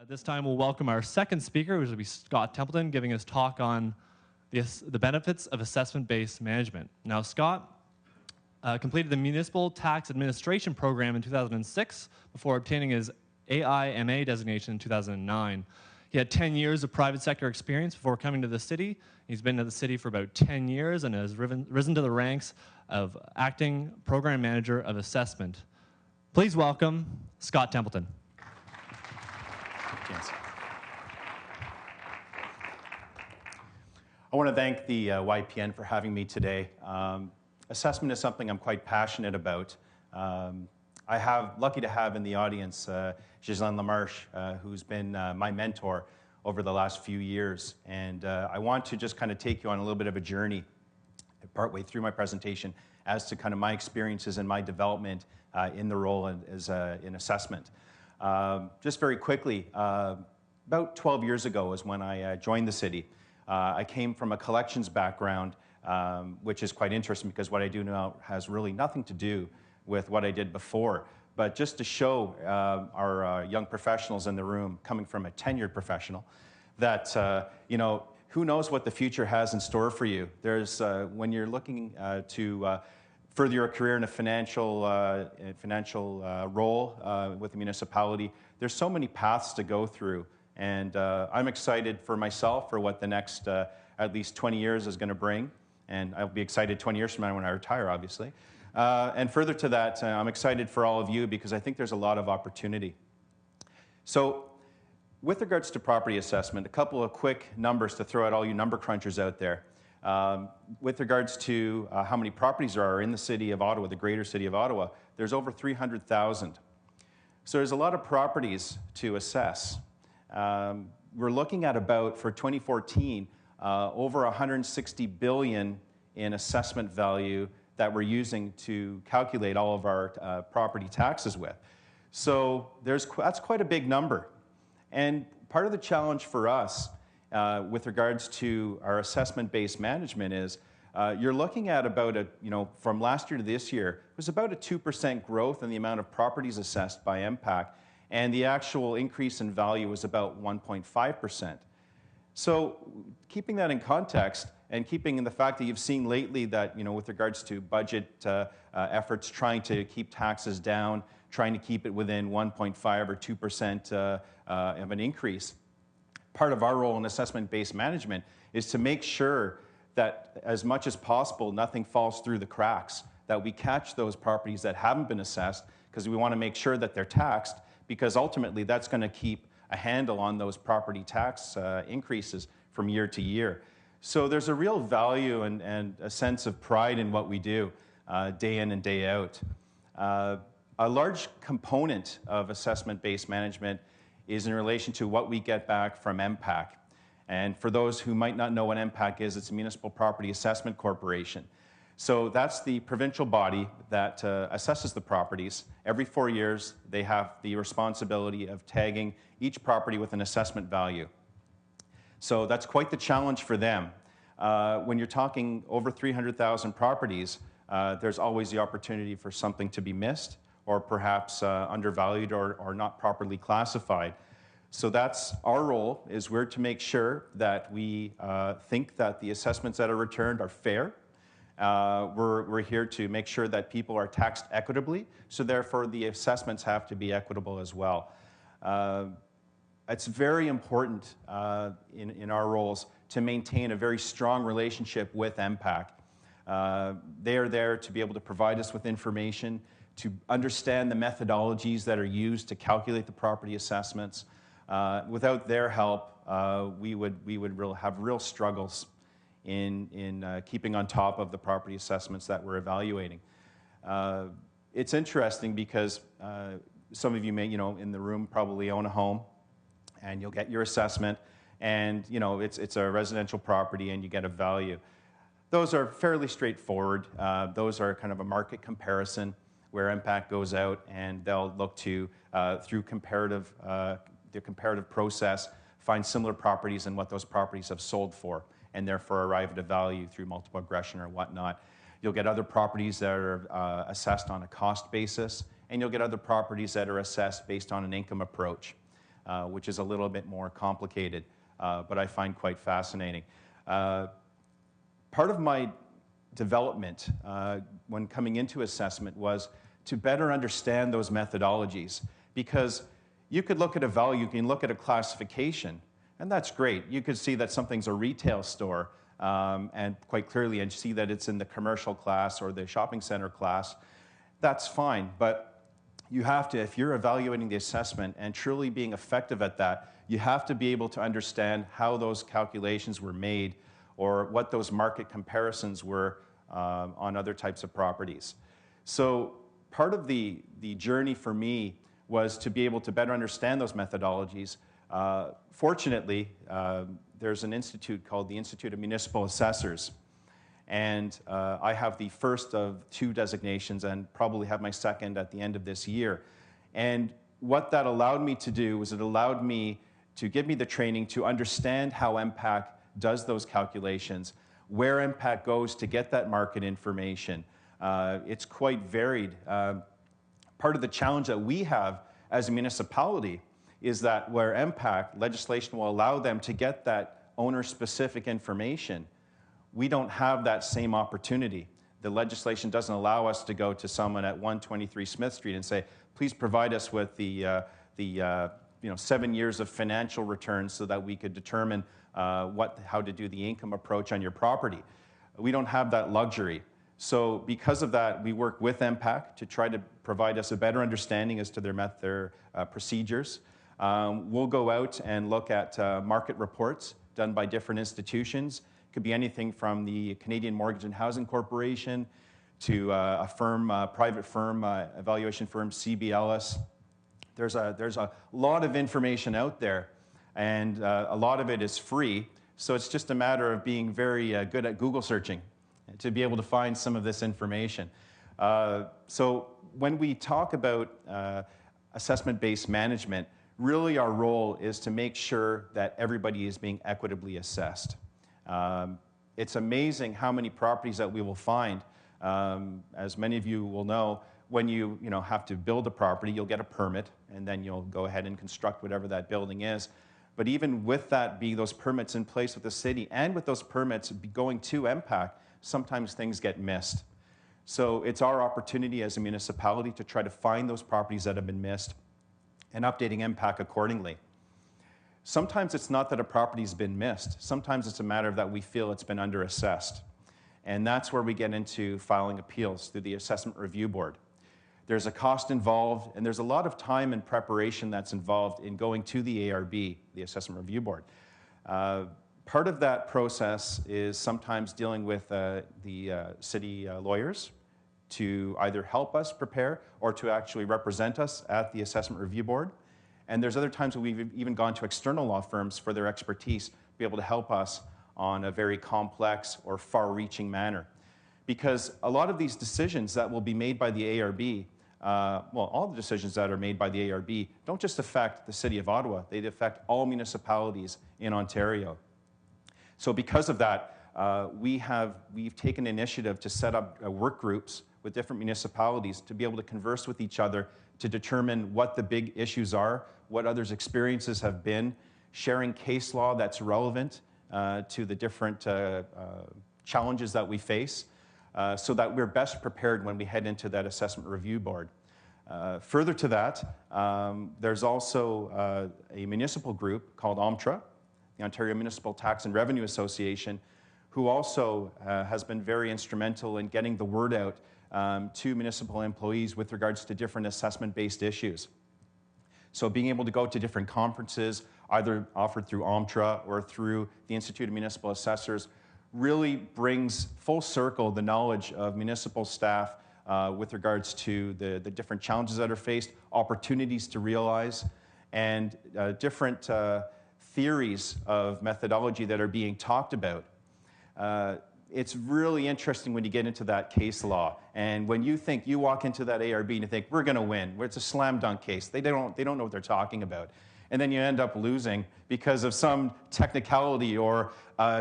At this time, we'll welcome our second speaker, which will be Scott Templeton, giving his talk on the benefits of assessment-based management. Now, Scott completed the Municipal Tax Administration program in 2006 before obtaining his A.I.M.A designation in 2009. He had 10 years of private sector experience before coming to the city. He's been to the city for about 10 years and has risen to the ranks of acting program manager of assessment. Please welcome Scott Templeton. I want to thank the YPN for having me today. Assessment is something I'm quite passionate about. Lucky to have in the audience Ghislaine Lamarche, who's been my mentor over the last few years. And I want to just kind of take you on a little bit of a journey partway through my presentation as to kind of my experiences and my development in the role in assessment. Just very quickly, about 12 years ago is when I joined the city. I came from a collections background, which is quite interesting because what I do now has really nothing to do with what I did before. But just to show our young professionals in the room, coming from a tenured professional, that who knows what the future has in store for you. There's when you're looking to further your career in a financial role with the municipality, there's so many paths to go through. And I'm excited for myself for what the next at least 20 years is going to bring. And I'll be excited 20 years from now when I retire, obviously. And further to that, I'm excited for all of you because I think there's a lot of opportunity. So with regards to property assessment, a couple of quick numbers to throw at all you number crunchers out there. With regards to how many properties there are in the city of Ottawa, the greater city of Ottawa, there's over 300,000. So there's a lot of properties to assess. We're looking at about, for 2014, over $160 billion in assessment value that we're using to calculate all of our property taxes with. So that's quite a big number. And part of the challenge for us with regards to our assessment-based management is you're looking at about from last year to this year, it was about a 2% growth in the amount of properties assessed by A.I.M.A, and the actual increase in value was about 1.5%. So keeping that in context and keeping in the fact that you've seen lately that, with regards to budget efforts trying to keep taxes down, trying to keep it within 1.5 or 2% of an increase, part of our role in assessment-based management is to make sure that as much as possible, nothing falls through the cracks, that we catch those properties that haven't been assessed because we want to make sure that they're taxed, because ultimately that's going to keep a handle on those property tax increases from year to year. So there's a real value and a sense of pride in what we do day in and day out. A large component of assessment-based management is in relation to what we get back from A.I.M.A. And for those who might not know what A.I.M.A is, it's a Municipal Property Assessment Corporation. So that's the provincial body that assesses the properties. Every 4 years, they have the responsibility of tagging each property with an assessment value. So that's quite the challenge for them. When you're talking over 300,000 properties, there's always the opportunity for something to be missed or perhaps undervalued or not properly classified. So that's our role, is we're to make sure that we think that the assessments that are returned are fair. We're here to make sure that people are taxed equitably, so therefore the assessments have to be equitable as well. It's very important in our roles to maintain a very strong relationship with A.I.M.A. They are there to be able to provide us with information, to understand the methodologies that are used to calculate the property assessments. Without their help, we would have real struggles in keeping on top of the property assessments that we're evaluating. It's interesting because some of you may, in the room probably own a home, and you'll get your assessment, and it's a residential property, and you get a value. Those are fairly straightforward. Those are kind of a market comparison where A.I.M.A goes out and they'll look to through the comparative process find similar properties and what those properties have sold for, and therefore arrive at a value through multiple regression or whatnot. You'll get other properties that are assessed on a cost basis, and you'll get other properties that are assessed based on an income approach. which is a little bit more complicated, but I find quite fascinating. Part of my development when coming into assessment was to better understand those methodologies, because you could look at a value, you can look at a classification, and that's great. You could see that something's a retail store and quite clearly and see that it's in the commercial class or the shopping center class. That's fine, but you have to, if you're evaluating the assessment and truly being effective at that, you have to be able to understand how those calculations were made or what those market comparisons were on other types of properties. So part of the journey for me was to be able to better understand those methodologies. Fortunately, there's an institute called the Institute of Municipal Assessors, and I have the first of 2 designations and probably have my second at the end of this year. And what that allowed me to do was it allowed me to give me the training to understand how A.I.M.A does those calculations, where A.I.M.A goes to get that market information. It's quite varied. Part of the challenge that we have as a municipality is that where A.I.M.A legislation will allow them to get that owner-specific information, we don't have that same opportunity. The legislation doesn't allow us to go to someone at 123 Smith Street and say, please provide us with the 7 years of financial returns so that we could determine how to do the income approach on your property. We don't have that luxury. So because of that, we work with A.I.M.A to try to provide us a better understanding as to their procedures. We'll go out and look at market reports done by different institutions. It could be anything from the Canadian Mortgage and Housing Corporation to a firm, private firm, evaluation firm, CBLS. There's a lot of information out there, and a lot of it is free. So it's just a matter of being very good at Google searching to be able to find some of this information. So when we talk about assessment-based management, really our role is to make sure that everybody is being equitably assessed. It's amazing how many properties that we will find. As many of you will know, when you have to build a property, you'll get a permit, and then you'll go ahead and construct whatever that building is. But even with that being those permits in place with the city, and with those permits going to A.I.M.A, sometimes things get missed. So it's our opportunity as a municipality to try to find those properties that have been missed and updating A.I.M.A accordingly. Sometimes it's not that a property's been missed. Sometimes it's a matter of that we feel it's been underassessed. And that's where we get into filing appeals through the Assessment Review Board. There's a cost involved, and there's a lot of time and preparation that's involved in going to the ARB, the Assessment Review Board. Part of that process is sometimes dealing with the city lawyers to either help us prepare or to actually represent us at the Assessment Review Board. And there's other times where we've even gone to external law firms for their expertise to be able to help us on a very complex or far-reaching manner. Because a lot of these decisions that will be made by the ARB, all the decisions that are made by the ARB don't just affect the City of Ottawa, they affect all municipalities in Ontario. So because of that, we've taken initiative to set up work groups with different municipalities to be able to converse with each other to determine what the big issues are, what others' experiences have been, sharing case law that's relevant to the different challenges that we face, so that we're best prepared when we head into that Assessment Review Board. Further to that, there's also a municipal group called OMTRA, the Ontario Municipal Tax and Revenue Association, who also has been very instrumental in getting the word out to municipal employees with regards to different assessment-based issues. So being able to go to different conferences, either offered through OMTRA or through the Institute of Municipal Assessors, really brings full circle the knowledge of municipal staff with regards to the different challenges that are faced, opportunities to realize, and different theories of methodology that are being talked about. It's really interesting when you get into that case law, and when you walk into that ARB and you think, we're going to win, it's a slam dunk case. They don't know what they're talking about. And then you end up losing because of some technicality or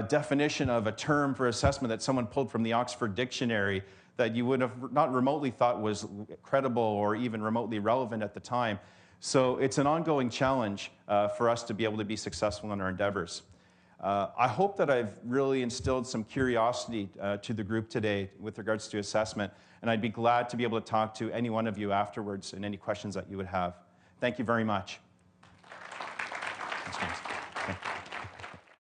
definition of a term for assessment that someone pulled from the Oxford Dictionary that you would have not remotely thought was credible or even remotely relevant at the time. So it's an ongoing challenge for us to be able to be successful in our endeavors. I hope that I've really instilled some curiosity to the group today with regards to assessment, and I'd be glad to be able to talk to any one of you afterwards and any questions that you would have. Thank you very much. Thanks, guys. Okay.